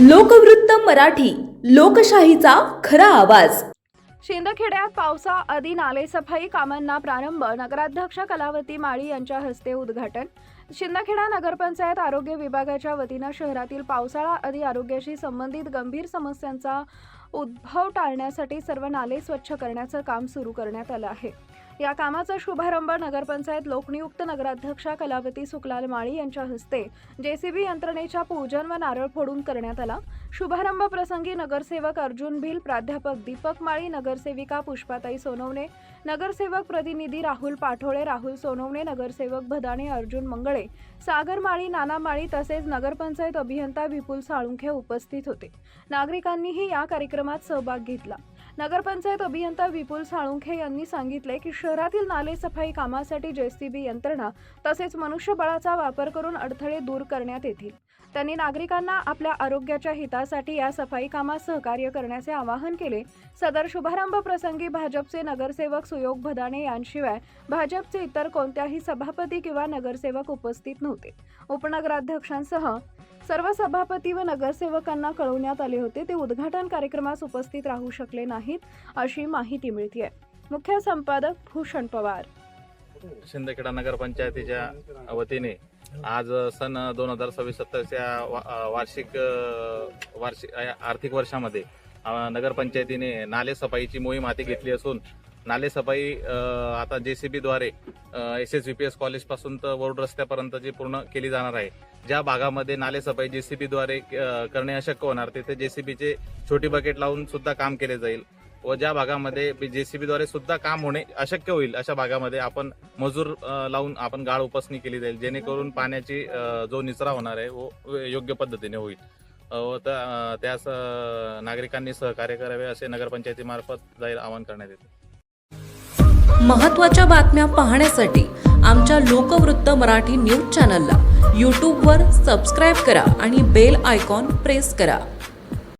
लोकवृत्त मराठी, लोकशाहीचा खरा आवाज। शिंदखेड्यात पावसाआधी नालेसफाई कामांना प्रारंभ, नगराध्यक्ष कलावती माळी यांच्या हस्ते उद्घाटन। शिंदखेडा नगरपंचायत आरोग्य विभागाच्या वतीने शहरातील पावसाळ्याआधी आरोग्याशी संबंधित गंभीर समस्यांचा उद्भव टाळण्यासाठी सर्व नाले स्वच्छ करण्याचे काम सुरू करण्यात आले आहे। या कामाचा शुभारंभ नगरपंचायत लोकनियुक्त नगराध्यक्षा कलावती सुकलाल माळी यांच्या हस्ते जेसीबी यंत्रणेच्या पूजन व नारळ फोडून करण्यात आला। शुभारंभ प्रसंगी नगरसेवक अर्जुन भिल, प्राध्यापक दीपक माळी, नगरसेविका पुष्पाताई सोनवणे, नगरसेवक प्रतिनिधी राहुल पाठोळे, राहुल सोनवणे, नगरसेवक भदाणे अर्जुन मंगळे, सागर माळी, नाना माळी तसेच नगरपंचायत अभियंता विपुल साळुंखे उपस्थित होते। नागरिकांनीही या कार्यक्रमात सहभाग घेतला। नगरपंचायत अभियंता विपुल साळुंखे यांनी सांगितले की शहरातील नाले सफाई कामासाठी जेसीबी यंत्रणा तसेच मनुष्यबळाचा वापर करून अडथळे दूर करण्यात येतील। त्यांनी नागरिकांना आपल्या आरोग्याच्या हितासाठी या सफाई कामात सहकार्य करण्याचे आवाहन केले। सदर शुभारंभ प्रसंगी भाजपचे नगरसेवक सुयोग भदाणे यांशिवाय भाजपचे इतर कोणत्याही सभापती किंवा नगरसेवक उपस्थित नव्हते। उपनगराध्यक्षांसह सर्व सभापती व नगरसेवकांना कळवण्यात आले होते, ते उद्घाटन कार्यक्रमास उपस्थित राहू शकले नाहीत अशी माहिती मिळते। मुख्य संपादक भूषण पवार। शिंदखेडा नगरपंचायतीच्या वतीने आज सन 2026 या वार्षिक आर्थिक वर्षामध्ये नगरपंचायतीने नाले सफाईची मोहीम हाती घेतली असून नाले सफाई आता जेसीबी द्वारे SSVPS कॉलेज पासून तर वरुड रस्त्यापर्यंत जी पूर्ण केली जाणार आहे। ज्या भागामध्ये नाले सफाई जेसीबी द्वारे करणे अशक्य होणार तिथे जेसीबीचे छोटी बकेट लावून सुद्धा काम केले जाईल व ज्या भागामध्ये जेसीबी द्वारे सुद्धा काम होणे अशक्य होईल अशा भागामध्ये आपण मजूर लावून आपण गाळ उपसणी केली जाईल, जेणेकरून पाण्याची जो निचरा होणार आहे व योग्य पद्धतीने होईल व त्यास नागरिकांनी सहकार्य करावे असे नगरपंचायतीमार्फत जाहीर आवाहन करण्यात येते। महत्त्वाच्या बातम्या पाहण्यासाठी आमच्या लोकवृत्त मराठी न्यूज चॅनलला यूट्यूबवर सबस्क्राईब करा आणि बेल आयकॉन प्रेस करा।